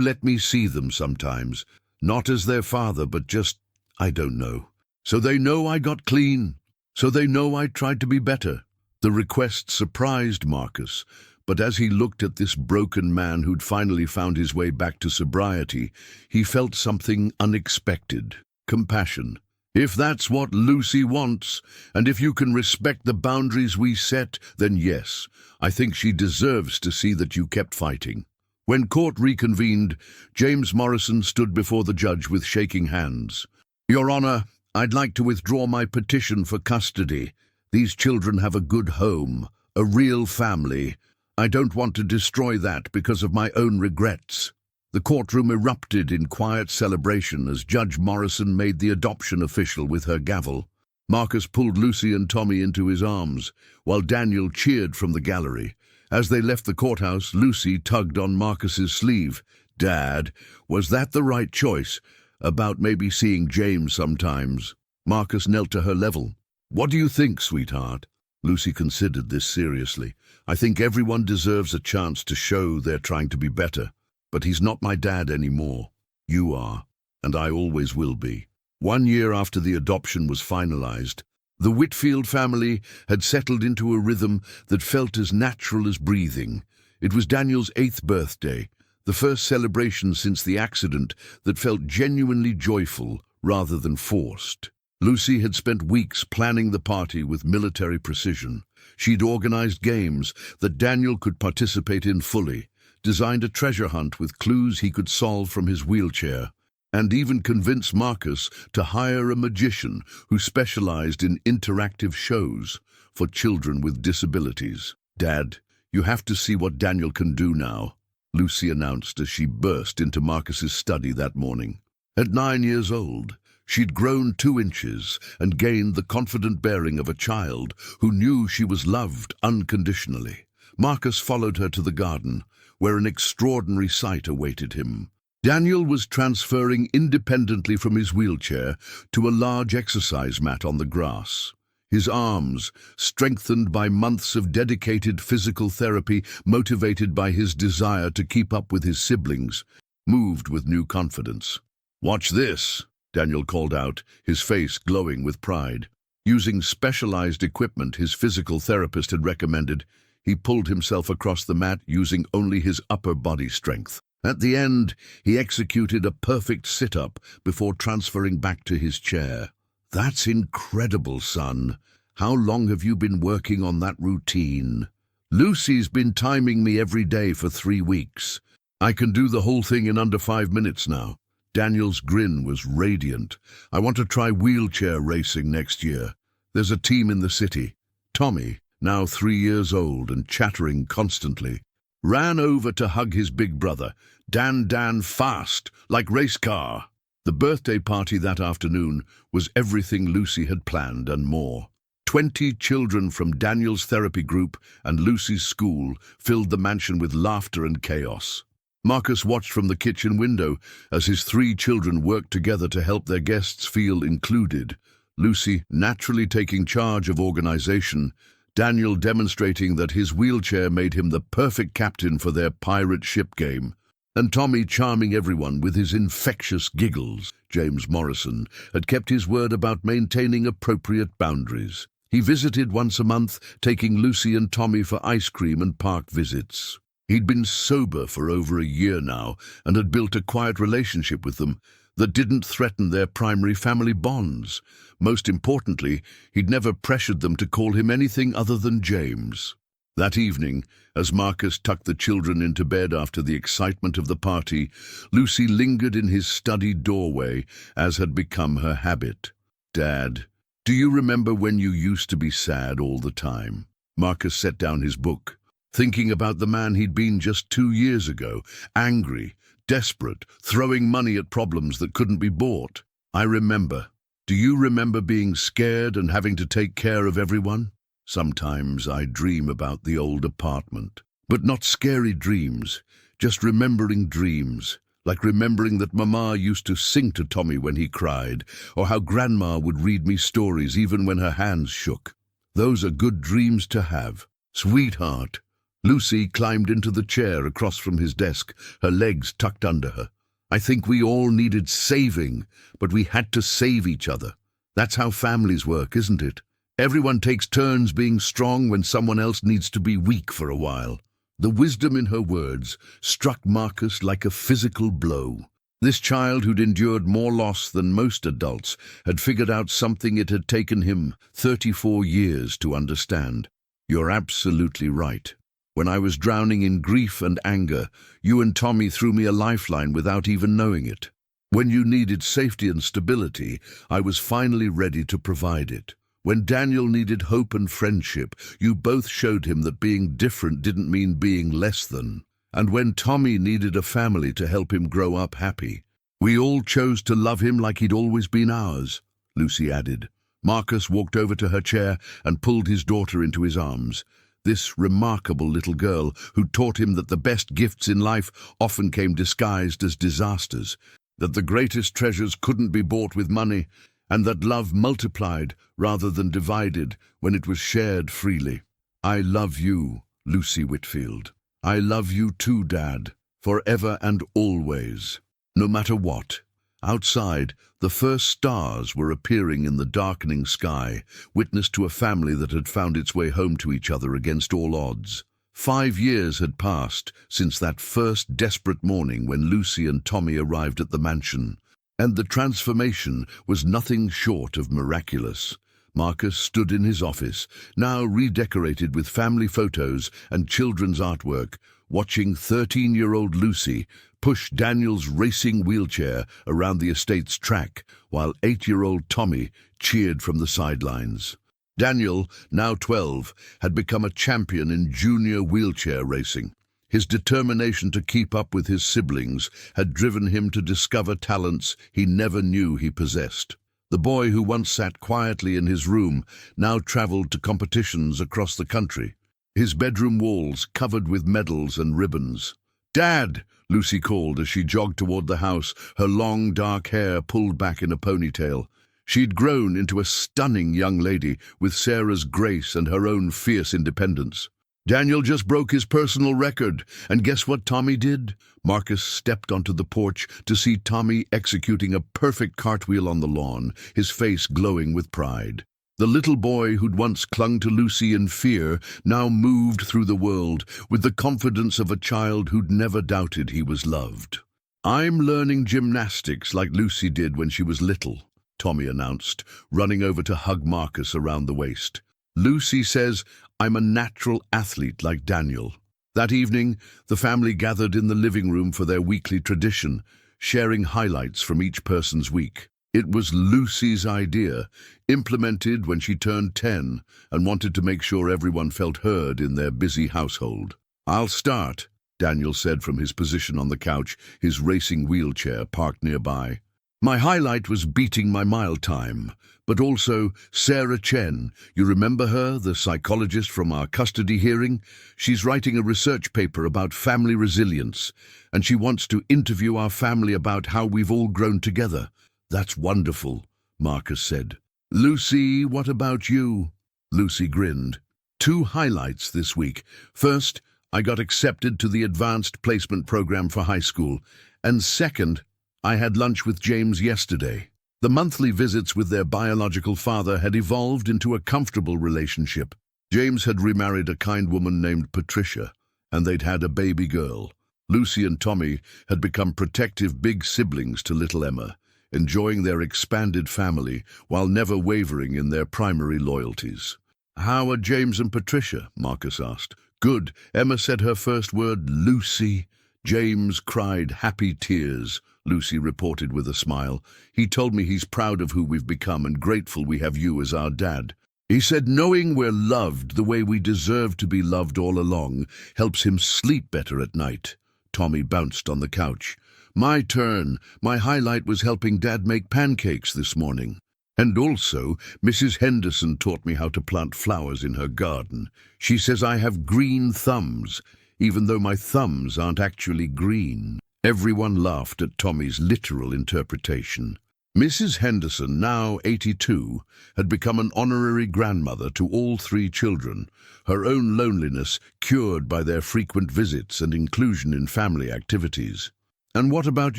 let me see them sometimes? Not as their father, but just, I don't know. So they know I got clean. So they know I tried to be better." The request surprised Marcus, but as he looked at this broken man who'd finally found his way back to sobriety, he felt something unexpected: compassion. "If that's what Lucy wants, and if you can respect the boundaries we set, then yes, I think she deserves to see that you kept fighting." When court reconvened, James Morrison stood before the judge with shaking hands. "Your Honor, I'd like to withdraw my petition for custody. These children have a good home, a real family. I don't want to destroy that because of my own regrets." The courtroom erupted in quiet celebration as Judge Morrison made the adoption official with her gavel. Marcus pulled Lucy and Tommy into his arms, while Daniel cheered from the gallery. As they left the courthouse, Lucy tugged on Marcus's sleeve. "Dad, was that the right choice? About maybe seeing James sometimes?" Marcus knelt to her level. "What do you think, sweetheart?" Lucy considered this seriously. "I think everyone deserves a chance to show they're trying to be better. But he's not my dad anymore. You are, and I always will be." 1 year after the adoption was finalized, the Whitfield family had settled into a rhythm that felt as natural as breathing. It was Daniel's 8th birthday, the first celebration since the accident that felt genuinely joyful rather than forced. Lucy had spent weeks planning the party with military precision. She'd organized games that Daniel could participate in fully, designed a treasure hunt with clues he could solve from his wheelchair, and even convinced Marcus to hire a magician who specialized in interactive shows for children with disabilities. "Dad, you have to see what Daniel can do now," Lucy announced as she burst into Marcus's study that morning. At 9 years old, she'd grown 2 inches and gained the confident bearing of a child who knew she was loved unconditionally. Marcus followed her to the garden, where an extraordinary sight awaited him. Daniel was transferring independently from his wheelchair to a large exercise mat on the grass. His arms, strengthened by months of dedicated physical therapy, motivated by his desire to keep up with his siblings, moved with new confidence. "Watch this," Daniel called out, his face glowing with pride. Using specialized equipment his physical therapist had recommended, he pulled himself across the mat using only his upper body strength. At the end, he executed a perfect sit-up before transferring back to his chair. "That's incredible, son. How long have you been working on that routine?" "Lucy's been timing me every day for 3 weeks. I can do the whole thing in under 5 minutes now." Daniel's grin was radiant. "I want to try wheelchair racing next year. There's a team in the city." Tommy, now 3 years old and chattering constantly, ran over to hug his big brother. Dan, fast, like race car." The birthday party that afternoon was everything Lucy had planned and more. 20 children from Daniel's therapy group and Lucy's school filled the mansion with laughter and chaos. Marcus watched from the kitchen window as his 3 children worked together to help their guests feel included. Lucy naturally taking charge of organization, Daniel demonstrating that his wheelchair made him the perfect captain for their pirate ship game, and Tommy charming everyone with his infectious giggles. James Morrison had kept his word about maintaining appropriate boundaries. He visited once a month, taking Lucy and Tommy for ice cream and park visits. He'd been sober for over a year now and had built a quiet relationship with them that didn't threaten their primary family bonds. Most importantly, he'd never pressured them to call him anything other than James. That evening, as Marcus tucked the children into bed after the excitement of the party, Lucy lingered in his study doorway, as had become her habit. "Dad, do you remember when you used to be sad all the time?" Marcus set down his book, thinking about the man he'd been just 2 years ago, angry, desperate, throwing money at problems that couldn't be bought. "I remember. Do you remember being scared and having to take care of everyone? Sometimes I dream about the old apartment. But not scary dreams, just remembering dreams, like remembering that Mama used to sing to Tommy when he cried, or how Grandma would read me stories even when her hands shook. Those are good dreams to have. Sweetheart." Lucy climbed into the chair across from his desk, her legs tucked under her. "I think we all needed saving, but we had to save each other. That's how families work, isn't it? Everyone takes turns being strong when someone else needs to be weak for a while." The wisdom in her words struck Marcus like a physical blow. This child, who'd endured more loss than most adults, had figured out something it had taken him 34 years to understand. "You're absolutely right. When I was drowning in grief and anger, you and Tommy threw me a lifeline without even knowing it. When you needed safety and stability, I was finally ready to provide it. When Daniel needed hope and friendship, you both showed him that being different didn't mean being less than. And when Tommy needed a family to help him grow up happy, we all chose to love him like he'd always been ours," Lucy added. Marcus walked over to her chair and pulled his daughter into his arms. This remarkable little girl who taught him that the best gifts in life often came disguised as disasters, that the greatest treasures couldn't be bought with money, and that love multiplied rather than divided when it was shared freely. "I love you, Lucy Whitfield. I love you too, Dad, forever and always, no matter what." Outside, the first stars were appearing in the darkening sky, witness to a family that had found its way home to each other against all odds. 5 years had passed since that first desperate morning when Lucy and Tommy arrived at the mansion, and the transformation was nothing short of miraculous. Marcus stood in his office, now redecorated with family photos and children's artwork, watching 13-year-old Lucy push Daniel's racing wheelchair around the estate's track, while 8-year-old Tommy cheered from the sidelines. Daniel, now 12, had become a champion in junior wheelchair racing. His determination to keep up with his siblings had driven him to discover talents he never knew he possessed. The boy who once sat quietly in his room now traveled to competitions across the country, his bedroom walls covered with medals and ribbons. "Dad!" Lucy called as she jogged toward the house, her long dark hair pulled back in a ponytail. She'd grown into a stunning young lady with Sarah's grace and her own fierce independence. "Daniel just broke his personal record, and guess what Tommy did?" Marcus stepped onto the porch to see Tommy executing a perfect cartwheel on the lawn, his face glowing with pride. The little boy who'd once clung to Lucy in fear now moved through the world with the confidence of a child who'd never doubted he was loved. "I'm learning gymnastics like Lucy did when she was little," Tommy announced, running over to hug Marcus around the waist. "Lucy says I'm a natural athlete like Daniel." That evening, the family gathered in the living room for their weekly tradition, sharing highlights from each person's week. It was Lucy's idea, implemented when she turned 10 and wanted to make sure everyone felt heard in their busy household. "I'll start," Daniel said from his position on the couch, his racing wheelchair parked nearby. "My highlight was beating my mile time, but also Sarah Chen. You remember her, the psychologist from our custody hearing? She's writing a research paper about family resilience, and she wants to interview our family about how we've all grown together." "That's wonderful," Marcus said. "Lucy, what about you?" Lucy grinned. "2 highlights this week. First, I got accepted to the advanced placement program for high school, and second, I had lunch with James yesterday." The monthly visits with their biological father had evolved into a comfortable relationship. James had remarried a kind woman named Patricia, and they'd had a baby girl. Lucy and Tommy had become protective big siblings to little Emma, enjoying their expanded family while never wavering in their primary loyalties. "How are James and Patricia?" Marcus asked. "Good." Emma said her first word, "Lucy." James cried happy tears, Lucy reported with a smile. "He told me he's proud of who we've become and grateful we have you as our dad. He said knowing we're loved the way we deserve to be loved all along helps him sleep better at night." Tommy bounced on the couch. "My turn. My highlight was helping Dad make pancakes this morning. And also, Mrs. Henderson taught me how to plant flowers in her garden. She says I have green thumbs, even though my thumbs aren't actually green." Everyone laughed at Tommy's literal interpretation. Mrs. Henderson, now 82, had become an honorary grandmother to all 3 children, her own loneliness cured by their frequent visits and inclusion in family activities. "And what about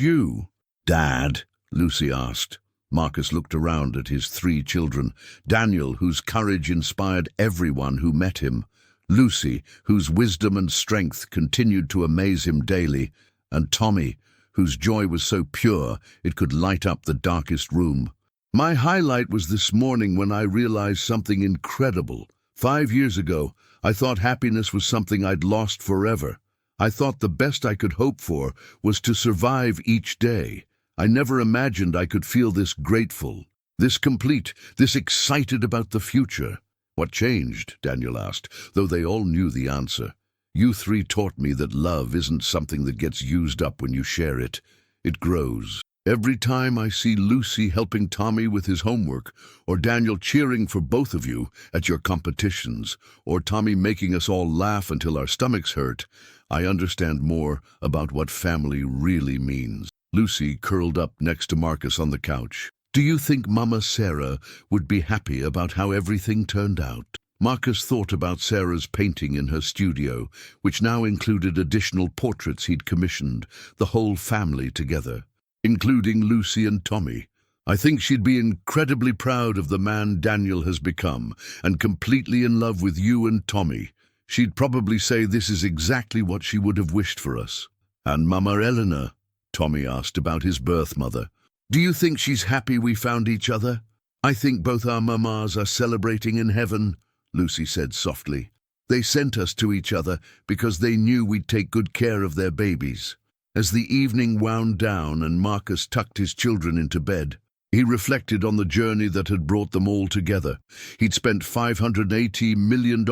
you, Dad?" Lucy asked. Marcus looked around at his 3 children, Daniel, whose courage inspired everyone who met him, Lucy, whose wisdom and strength continued to amaze him daily, and Tommy, whose joy was so pure it could light up the darkest room. "My highlight was this morning when I realized something incredible. 5 years ago, I thought happiness was something I'd lost forever. I thought the best I could hope for was to survive each day. I never imagined I could feel this grateful, this complete, this excited about the future." "What changed?" Daniel asked, though they all knew the answer. "You 3 taught me that love isn't something that gets used up when you share it. It grows. Every time I see Lucy helping Tommy with his homework, or Daniel cheering for both of you at your competitions, or Tommy making us all laugh until our stomachs hurt, I understand more about what family really means." Lucy curled up next to Marcus on the couch. "Do you think Mama Sarah would be happy about how everything turned out?" Marcus thought about Sarah's painting in her studio, which now included additional portraits he'd commissioned, the whole family together, including Lucy and Tommy. "I think she'd be incredibly proud of the man Daniel has become, and completely in love with you and Tommy. She'd probably say this is exactly what she would have wished for us." "And Mama Eleanor?" Tommy asked about his birth mother. "Do you think she's happy we found each other?" "I think both our mamas are celebrating in heaven," Lucy said softly. "They sent us to each other because they knew we'd take good care of their babies." As the evening wound down and Marcus tucked his children into bed, he reflected on the journey that had brought them all together. He'd spent $580 million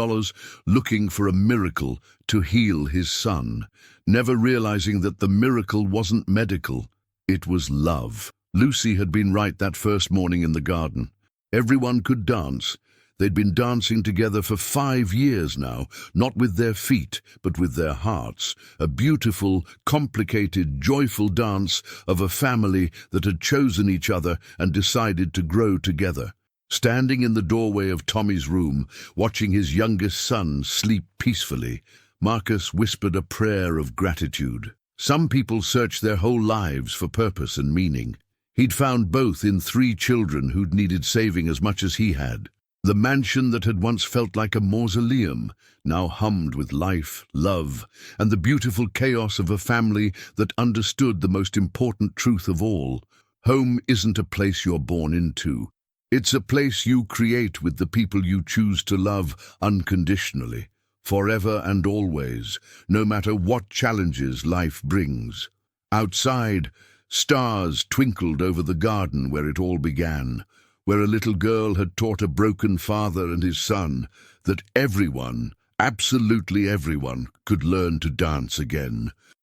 looking for a miracle to heal his son, never realizing that the miracle wasn't medical, it was love. Lucy had been right that first morning in the garden. Everyone could dance. They'd been dancing together for 5 years now, not with their feet, but with their hearts. A beautiful, complicated, joyful dance of a family that had chosen each other and decided to grow together. Standing in the doorway of Tommy's room, watching his youngest son sleep peacefully, Marcus whispered a prayer of gratitude. Some people search their whole lives for purpose and meaning. He'd found both in 3 children who'd needed saving as much as he had. The mansion that had once felt like a mausoleum now hummed with life, love, and the beautiful chaos of a family that understood the most important truth of all. Home isn't a place you're born into. It's a place you create with the people you choose to love unconditionally, forever and always, no matter what challenges life brings. Outside, stars twinkled over the garden where it all began, where a little girl had taught a broken father and his son that everyone, absolutely everyone, could learn to dance again.